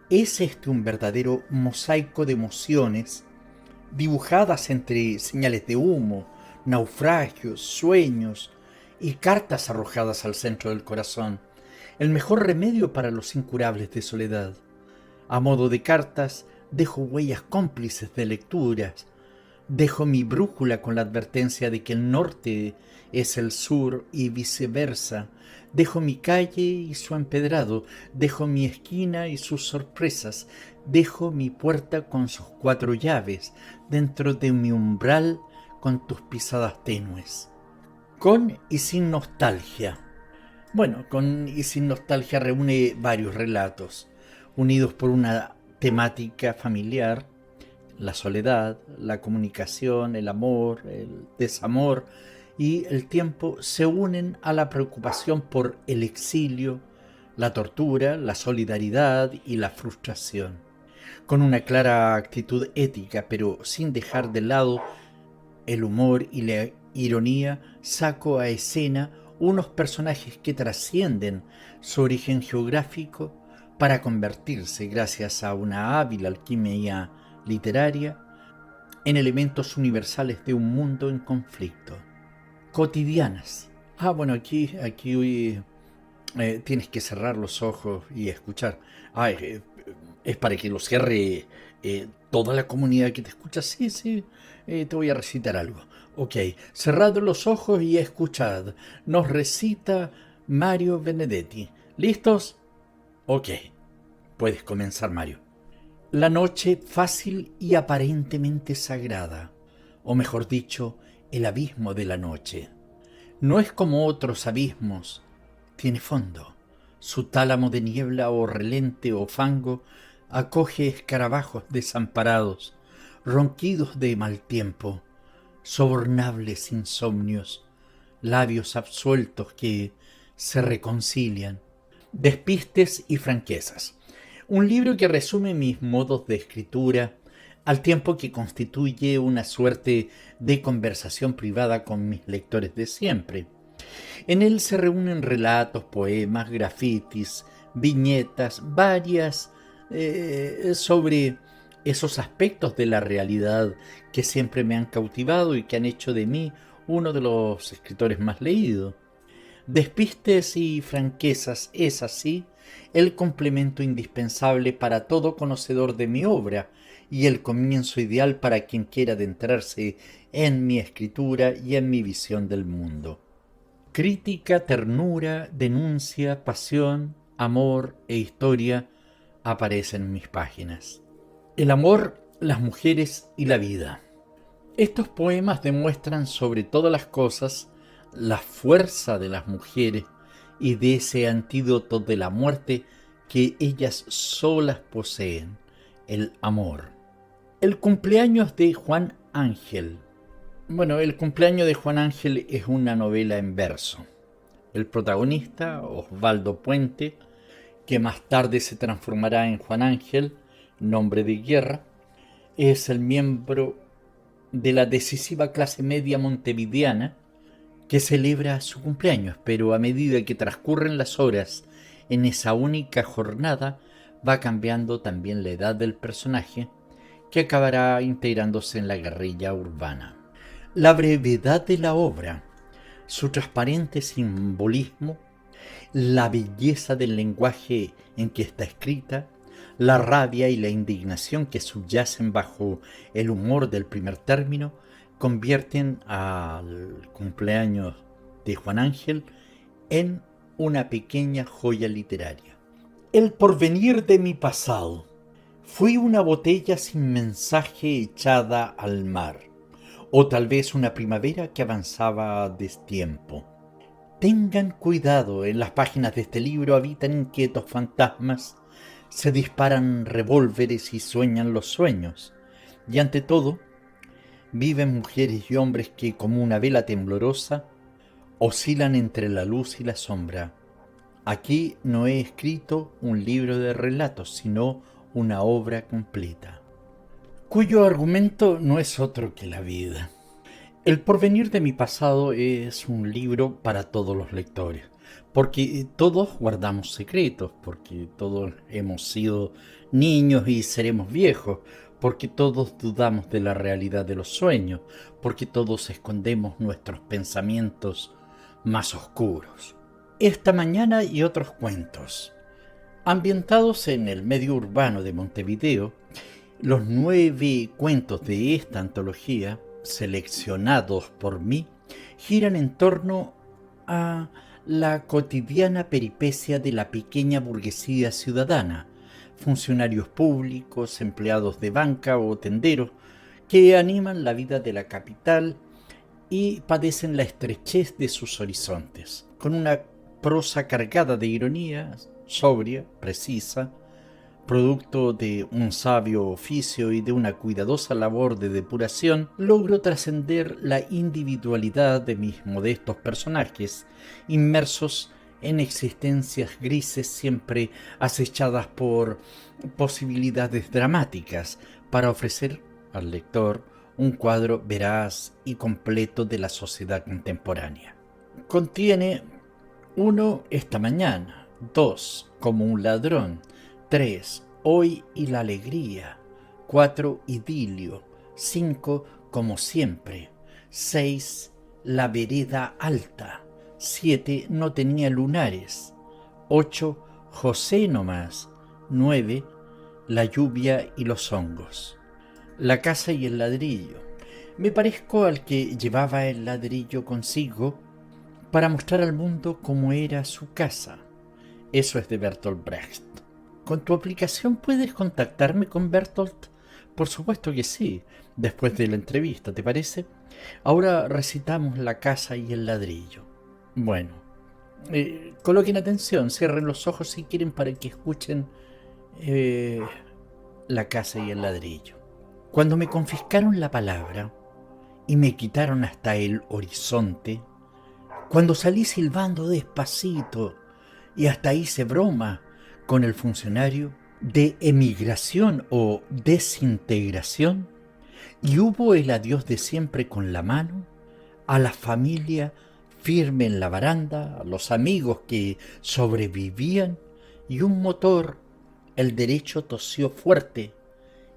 Es este un verdadero mosaico de emociones dibujadas entre señales de humo, naufragios, sueños y cartas arrojadas al centro del corazón, el mejor remedio para los incurables de soledad. A modo de cartas, dejo huellas cómplices de lecturas, dejo mi brújula con la advertencia de que el norte es el sur y viceversa, dejo mi calle y su empedrado, dejo mi esquina y sus sorpresas, dejo mi puerta con sus 4 llaves, dentro de mi umbral con tus pisadas tenues. Con y sin nostalgia. Bueno, Con y sin nostalgia reúne varios relatos, unidos por una temática familiar: la soledad, la comunicación, el amor, el desamor y el tiempo se unen a la preocupación por el exilio, la tortura, la solidaridad y la frustración, con una clara actitud ética, pero sin dejar de lado el humor y la ironía. Saco a escena unos personajes que trascienden su origen geográfico para convertirse, gracias a una hábil alquimia literaria, en elementos universales de un mundo en conflicto. Cotidianas. Bueno, aquí tienes que cerrar los ojos y escuchar. Es para que lo cierre toda la comunidad que te escucha. Sí, sí, te voy a recitar algo. Ok, cerrad los ojos y escuchad. Nos recita Mario Benedetti. ¿Listos? Ok, puedes comenzar, Mario. La noche fácil y aparentemente sagrada, o mejor dicho, el abismo de la noche. No es como otros abismos, tiene fondo. Su tálamo de niebla o relente o fango acoge escarabajos desamparados, ronquidos de mal tiempo, sobornables insomnios, labios absueltos que se reconcilian, despistes y franquezas. Un libro que resume mis modos de escritura, al tiempo que constituye una suerte de conversación privada con mis lectores de siempre. En él se reúnen relatos, poemas, grafitis, viñetas, varias sobre esos aspectos de la realidad que siempre me han cautivado y que han hecho de mí uno de los escritores más leídos. Despistes y franquezas es así el complemento indispensable para todo conocedor de mi obra y el comienzo ideal para quien quiera adentrarse en mi escritura y en mi visión del mundo. Crítica, ternura, denuncia, pasión, amor e historia aparecen en mis páginas. El amor, las mujeres y la vida. Estos poemas demuestran sobre todas las cosas la fuerza de las mujeres y de ese antídoto de la muerte que ellas solas poseen, el amor. El cumpleaños de Juan Ángel. El cumpleaños de Juan Ángel es una novela en verso. El protagonista, Osvaldo Puente, que más tarde se transformará en Juan Ángel, nombre de guerra, es el miembro de la decisiva clase media montevideana que celebra su cumpleaños, pero a medida que transcurren las horas en esa única jornada, va cambiando también la edad del personaje, que acabará integrándose en la guerrilla urbana. La brevedad de la obra, su transparente simbolismo, la belleza del lenguaje en que está escrita, la rabia y la indignación que subyacen bajo el humor del primer término, convierten al cumpleaños de Juan Ángel en una pequeña joya literaria. El porvenir de mi pasado. Fui una botella sin mensaje echada al mar, o tal vez una primavera que avanzaba a destiempo. Tengan cuidado, en las páginas de este libro habitan inquietos fantasmas, se disparan revólveres y sueñan los sueños, y ante todo, viven mujeres y hombres que, como una vela temblorosa, oscilan entre la luz y la sombra, Aquí no he escrito un libro de relatos, sino una obra completa, cuyo argumento no es otro que la vida. El porvenir de mi pasado es un libro para todos los lectores, porque todos guardamos secretos, porque todos hemos sido niños y seremos viejos, porque todos dudamos de la realidad de los sueños, porque todos escondemos nuestros pensamientos más oscuros. Esta mañana y otros cuentos. Ambientados en el medio urbano de Montevideo, los 9 cuentos de esta antología, seleccionados por mí, giran en torno a la cotidiana peripecia de la pequeña burguesía ciudadana, funcionarios públicos, empleados de banca o tenderos, que animan la vida de la capital y padecen la estrechez de sus horizontes, con una prosa cargada de ironía, sobria, precisa, producto de un sabio oficio y de una cuidadosa labor de depuración, logro trascender la individualidad de mis modestos personajes, inmersos en existencias grises siempre acechadas por posibilidades dramáticas, para ofrecer al lector un cuadro veraz y completo de la sociedad contemporánea. Contiene 1. Esta mañana. 2. Como un ladrón. 3. Hoy y la alegría. 4. Idilio. 5. Como siempre. 6. La vereda alta. 7. No tenía lunares. 8. José nomás. 9. La lluvia y los hongos. La casa y el ladrillo. Me parezco al que llevaba el ladrillo consigo para mostrar al mundo cómo era su casa. Eso es de Bertolt Brecht. ¿Con tu aplicación puedes contactarme con Bertolt? Por supuesto que sí, después de la entrevista, ¿te parece? Ahora recitamos la casa y el ladrillo. Bueno, coloquen atención, cierren los ojos si quieren para que escuchen la casa y el ladrillo. Cuando me confiscaron la palabra y me quitaron hasta el horizonte, cuando salí silbando despacito y hasta hice broma con el funcionario de emigración o desintegración, y hubo el adiós de siempre con la mano, a la familia firme en la baranda, a los amigos que sobrevivían, y un motor, el derecho, tosió fuerte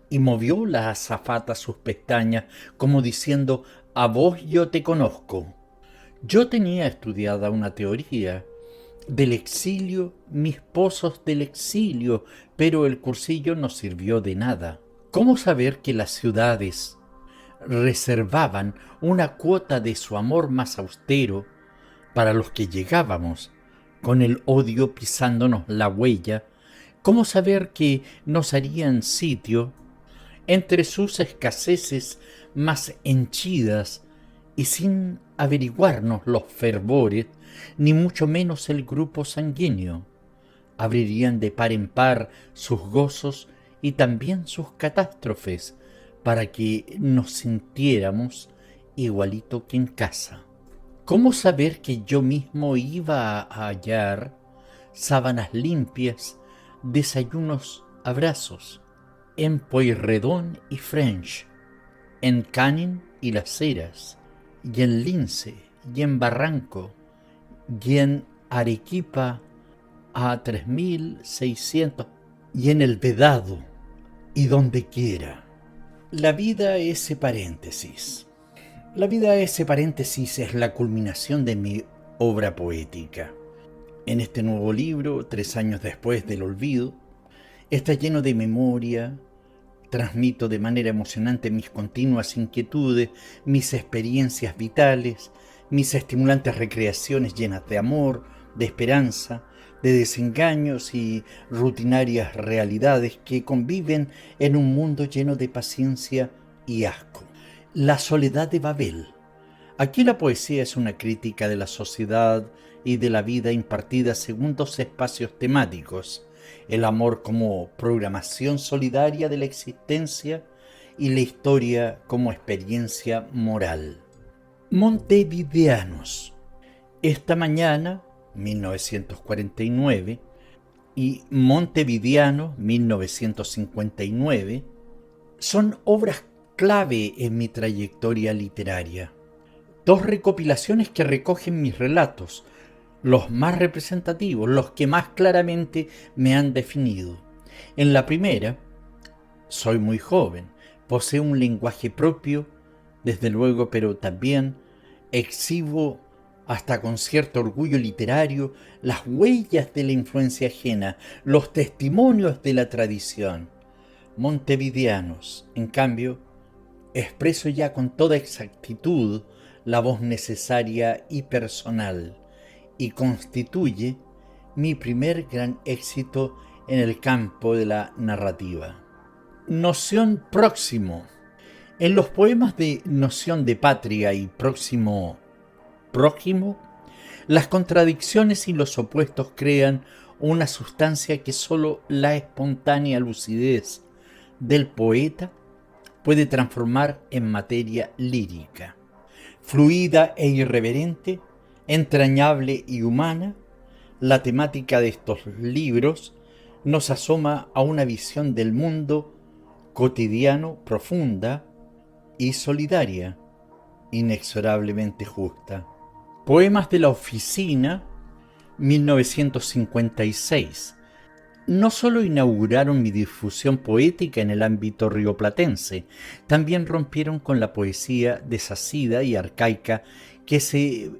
y movió la azafata sus pestañas como diciendo: a vos yo te conozco. Yo tenía estudiada una teoría del exilio, mis pozos del exilio, pero el cursillo no sirvió de nada. ¿Cómo saber que las ciudades reservaban una cuota de su amor más austero para los que llegábamos, con el odio pisándonos la huella? ¿Cómo saber que nos harían sitio entre sus escaseces más henchidas y sin averiguarnos los fervores, ni mucho menos el grupo sanguíneo? Abrirían de par en par sus gozos y también sus catástrofes, para que nos sintiéramos igualito que en casa. ¿Cómo saber que yo mismo iba a hallar sábanas limpias, desayunos, abrazos, en Pueyrredón y French, en Canning y Las Heras, y en Lince, y en Barranco, y en Arequipa a 3600, y en El Vedado, y donde quiera? La vida ese paréntesis. La vida ese paréntesis es la culminación de mi obra poética. En este nuevo libro, 3 años después del olvido, está lleno de memoria. Transmito de manera emocionante mis continuas inquietudes, mis experiencias vitales, mis estimulantes recreaciones llenas de amor, de esperanza, de desengaños y rutinarias realidades que conviven en un mundo lleno de paciencia y asco. La soledad de Babel. Aquí la poesía es una crítica de la sociedad y de la vida impartida según 2 espacios temáticos: el amor como programación solidaria de la existencia y la historia como experiencia moral. Montevideanos. Esta mañana 1949, y Montevideano, 1959, son obras clave en mi trayectoria literaria. Dos recopilaciones que recogen mis relatos, los más representativos, los que más claramente me han definido. En la primera, soy muy joven, poseo un lenguaje propio, desde luego, pero también exhibo hasta con cierto orgullo literario las huellas de la influencia ajena, los testimonios de la tradición. Montevideanos, en cambio, expreso ya con toda exactitud la voz necesaria y personal, y constituye mi primer gran éxito en el campo de la narrativa. Noción próximo. En los poemas de noción de patria y próximo prójimo, las contradicciones y los opuestos crean una sustancia que sólo la espontánea lucidez del poeta puede transformar en materia lírica. Fluida e irreverente, entrañable y humana, la temática de estos libros nos asoma a una visión del mundo cotidiano profunda y solidaria, inexorablemente justa. Poemas de la Oficina, 1956. No solo inauguraron mi difusión poética en el ámbito rioplatense, también rompieron con la poesía desasida y arcaica que se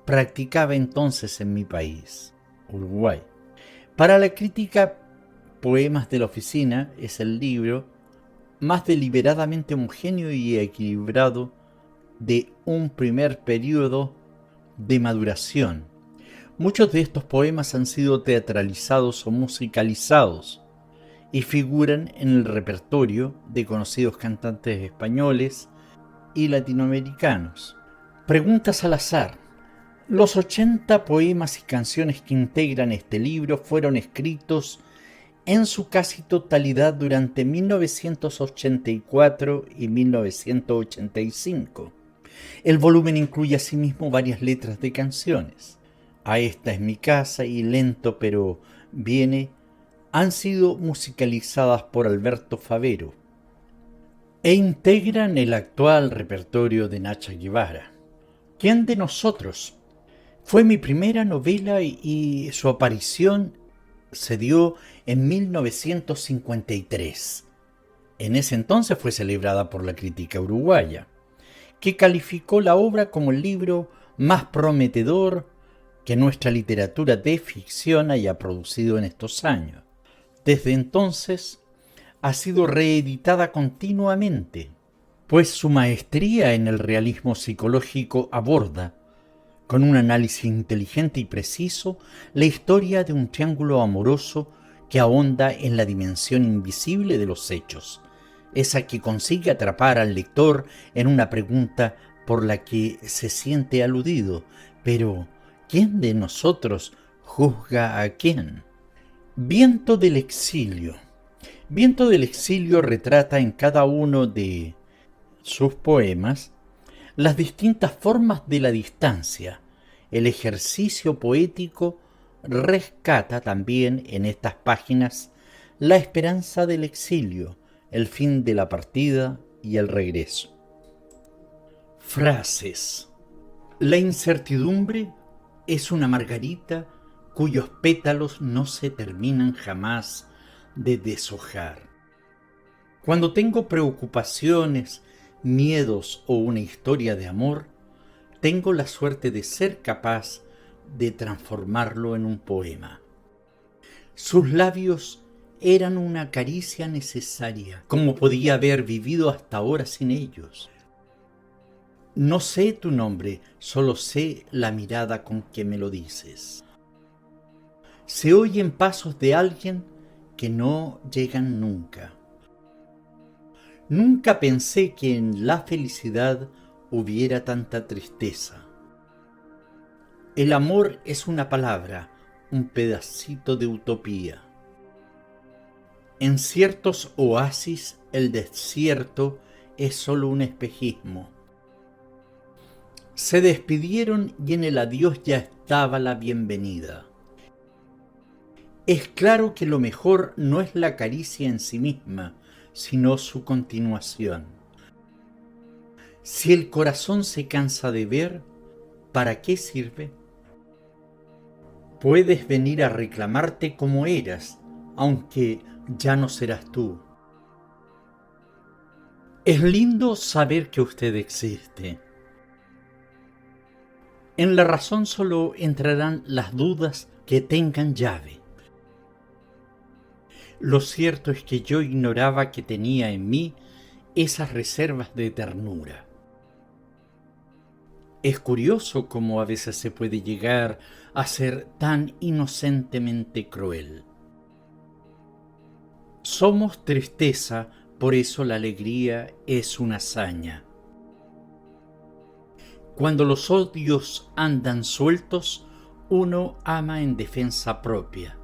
practicaba entonces en mi país, Uruguay. Para la crítica, Poemas de la Oficina es el libro más deliberadamente homogéneo y equilibrado de un primer periodo de maduración. Muchos de estos poemas han sido teatralizados o musicalizados y figuran en el repertorio de conocidos cantantes españoles y latinoamericanos. Preguntas al azar. Los 80 poemas y canciones que integran este libro fueron escritos en su casi totalidad durante 1984 y 1985. El volumen incluye asimismo varias letras de canciones. A esta es mi casa y Lento pero viene han sido musicalizadas por Alberto Favero e integran el actual repertorio de Nacha Guevara. ¿Quién de nosotros? Fue mi primera novela y su aparición se dio en 1953. En ese entonces fue celebrada por la crítica uruguaya, que calificó la obra como el libro más prometedor que nuestra literatura de ficción haya producido en estos años. Desde entonces ha sido reeditada continuamente, pues su maestría en el realismo psicológico aborda, con un análisis inteligente y preciso, la historia de un triángulo amoroso que ahonda en la dimensión invisible de los hechos, esa que consigue atrapar al lector en una pregunta por la que se siente aludido. Pero, ¿quién de nosotros juzga a quién? Viento del exilio. Viento del exilio retrata en cada uno de sus poemas las distintas formas de la distancia. El ejercicio poético rescata también en estas páginas la esperanza del exilio, el fin de la partida y el regreso. Frases. La incertidumbre es una margarita cuyos pétalos no se terminan jamás de deshojar. Cuando tengo preocupaciones, miedos o una historia de amor, tengo la suerte de ser capaz de transformarlo en un poema. Sus labios eran una caricia necesaria. ¿Cómo podía haber vivido hasta ahora sin ellos? No sé tu nombre, solo sé la mirada con que me lo dices. Se oyen pasos de alguien que no llegan nunca. Nunca pensé que en la felicidad hubiera tanta tristeza. El amor es una palabra, un pedacito de utopía. En ciertos oasis el desierto es solo un espejismo. Se despidieron y en el adiós ya estaba la bienvenida. Es claro que lo mejor no es la caricia en sí misma, sino su continuación. Si el corazón se cansa de ver, ¿para qué sirve? Puedes venir a reclamarte como eras, aunque ya no serás tú. Es lindo saber que usted existe. En la razón solo entrarán las dudas que tengan llave. Lo cierto es que yo ignoraba que tenía en mí esas reservas de ternura. Es curioso cómo a veces se puede llegar a ser tan inocentemente cruel. Somos tristeza, por eso la alegría es una hazaña. Cuando los odios andan sueltos, uno ama en defensa propia.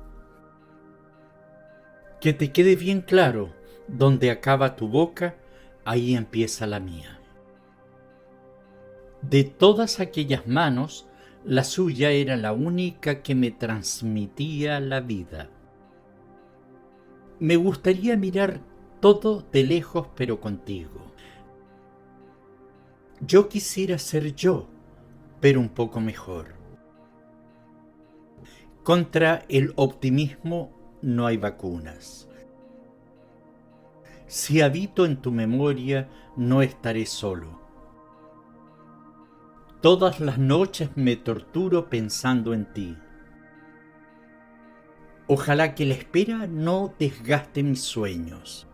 Que te quede bien claro, donde acaba tu boca, ahí empieza la mía. De todas aquellas manos, la suya era la única que me transmitía la vida. Me gustaría mirar todo de lejos, pero contigo. Yo quisiera ser yo, pero un poco mejor. Contra el optimismo no hay vacunas. Si habito en tu memoria, no estaré solo. Todas las noches me torturo pensando en ti. Ojalá que la espera no desgaste mis sueños.